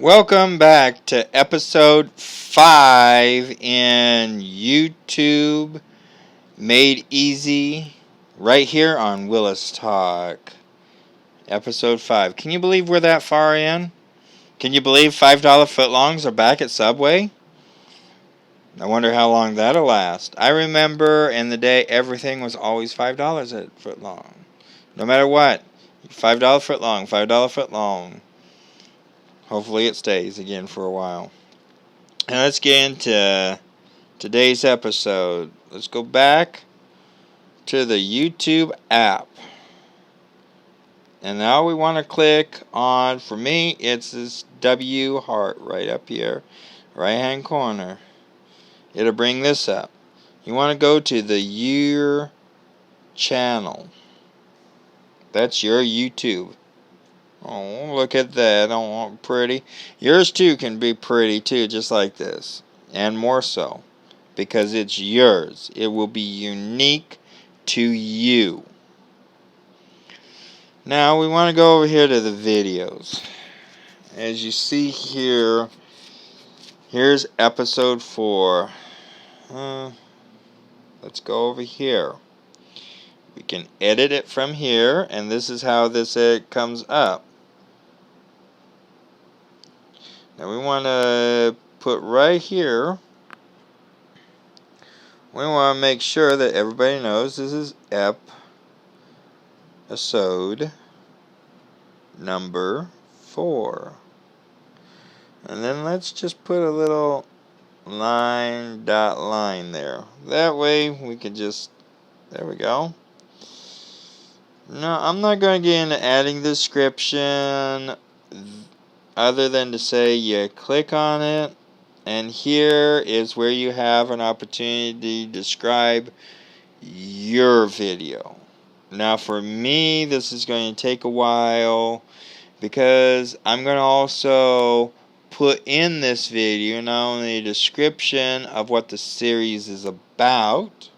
Welcome back to episode 5 in YouTube Made Easy, right here on Willis Talk. Episode 5. Can you believe we're that far in? Can you believe $5 footlongs are back at Subway? I wonder how long that'll last. I remember in the day everything was always $5 at footlong. No matter what. $5 footlong, $5 footlong. Hopefully it stays again for a while. And let's get into today's episode. Let's go back to the YouTube app. And now we want to click on, for me, it's this W heart right up here, right hand corner. It'll bring this up. You want to go to the Your channel. That's your YouTube. Oh, look at that. Oh, pretty. Yours too can be pretty too, just like this. And more so. Because it's yours. It will be unique to you. Now we want to go over here to the videos. As you see here, here's episode 4. Let's go over here. We can edit it from here, and this is how this comes up. Now we want to put right here, we want to make sure that everybody knows this is episode number 4. And then let's just put a little line there. That way we can just, there we go. Now I'm not going to get into adding the description other than to say you click on it, and here is where you have an opportunity to describe your video. Now for me, this is going to take a while because I'm going to also put in this video not only a description of what the series is about,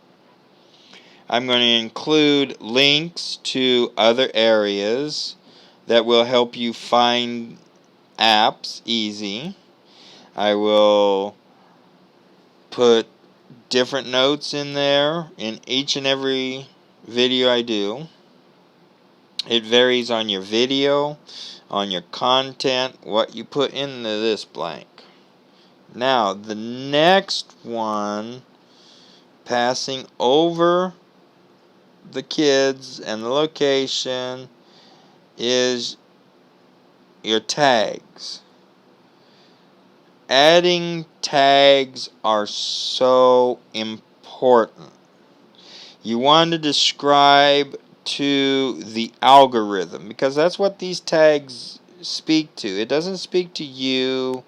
I'm going to include links to other areas that will help you find apps easy. I will put different notes in there in each and every video I do. It varies on your video, on your content, what you put into this blank. Now, the next one, passing over the kids and the location, is your tags. Adding tags are so important. You want to describe to the algorithm, because that's what these tags speak to. It doesn't speak to you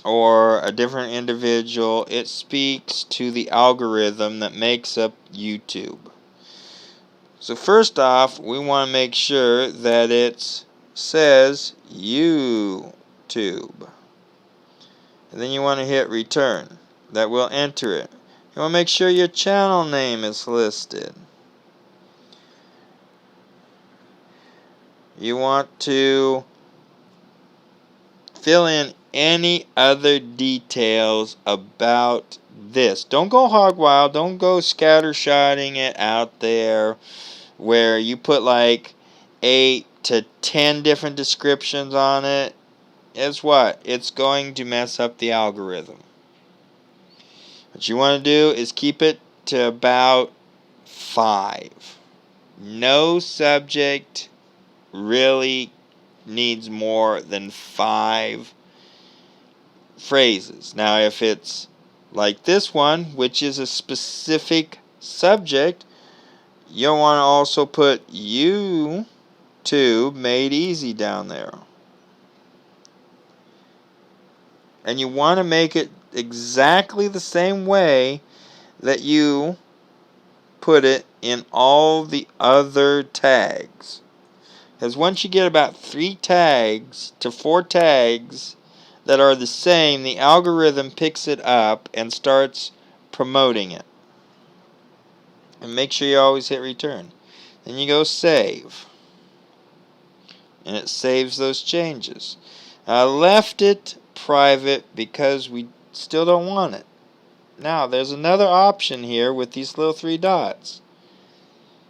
or a different individual. It speaks to the algorithm that makes up YouTube. So first off, we want to make sure that it says YouTube. And then you want to hit return. That will enter it. You want to make sure your channel name is listed. You want to fill in any other details about this. Don't go hog wild. Don't go scattershotting it out there where you put like 8 to 10 different descriptions on it. Guess what? It's going to mess up the algorithm. What you want to do is keep it to about 5. No subject really needs more than 5 phrases. Now, if it's like this one, which is a specific subject, you'll want to also put YouTube Made Easy down there. And you want to make it exactly the same way that you put it in all the other tags. Because once you get about 3 tags to 4 tags that are the same, the algorithm picks it up and starts promoting it. And make sure you always hit return. Then you go save. And it saves those changes. I left it private because we still don't want it. Now, there's another option here with these little 3 dots.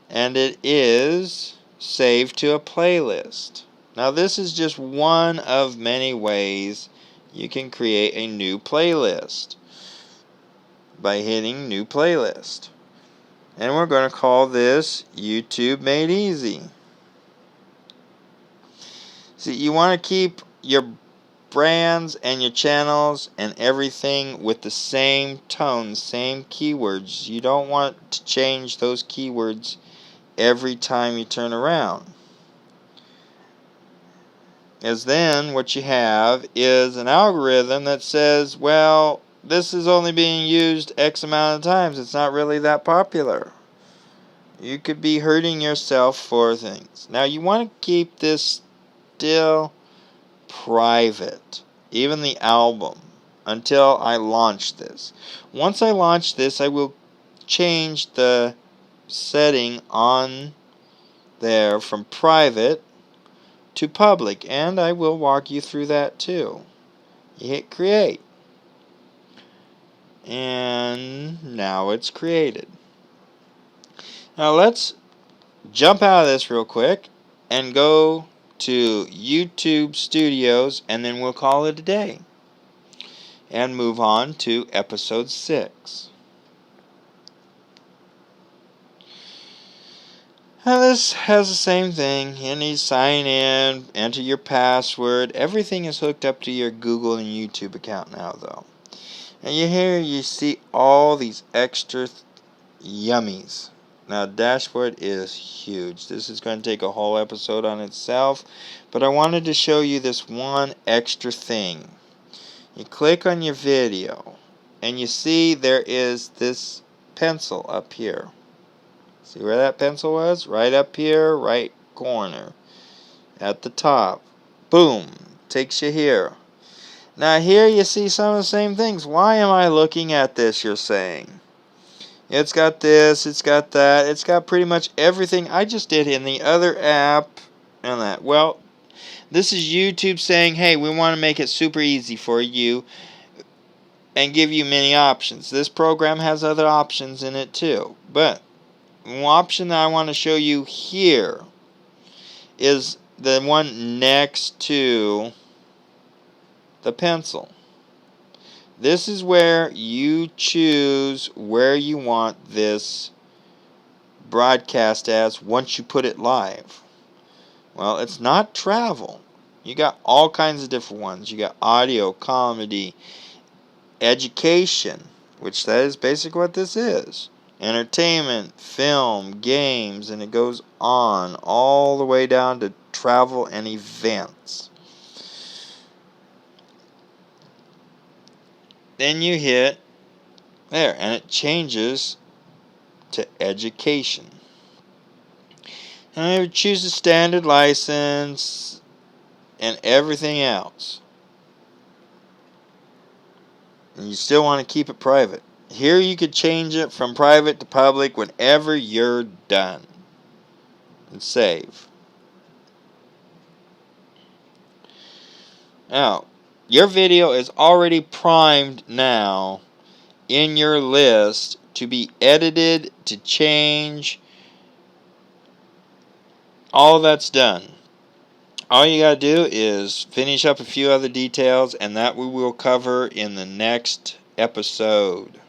And it is save to a playlist. Now, this is just one of many ways you can create a new playlist by hitting New Playlist. And we're going to call this YouTube Made Easy. See, you want to keep your brands and your channels and everything with the same tone, same keywords. You don't want to change those keywords every time you turn around. As then what you have is an algorithm that says, well, this is only being used X amount of times. It's not really that popular. You could be hurting yourself for things. Now, you want to keep this still private, even the album, until I launch this. Once I launch this, I will change the setting on there from private to public, and I will walk you through that too. You hit create, and now it's created. Now let's jump out of this real quick and go to YouTube Studios, and then we'll call it a day and move on to episode 6. Now this has the same thing. You need to sign in, enter your password. Everything is hooked up to your Google and YouTube account now, though. And here you see all these extra yummies. Now, dashboard is huge. This is going to take a whole episode on itself, but I wanted to show you this one extra thing. You click on your video, and you see there is this pencil up here. See where that pencil was? Right up here, right corner. At the top. Boom. Takes you here. Now here you see some of the same things. Why am I looking at this, you're saying? It's got this, it's got that, it's got pretty much everything I just did in the other app and that. Well, this is YouTube saying, hey, we want to make it super easy for you and give you many options. This program has other options in it too. But one option that I want to show you here is the one next to the pencil. This is where you choose where you want this broadcast as once you put it live. Well, it's not travel. You got all kinds of different ones. You got audio, comedy, education, which that is basically what this is. Entertainment, film, games, and it goes on all the way down to travel and events. Then you hit there, and it changes to education. And I would choose the standard license and everything else. And you still want to keep it private. Here you could change it from private to public whenever you're done. And save. Now, your video is already primed now in your list to be edited, to change. All that's done. All you got to do is finish up a few other details, and that we will cover in the next episode.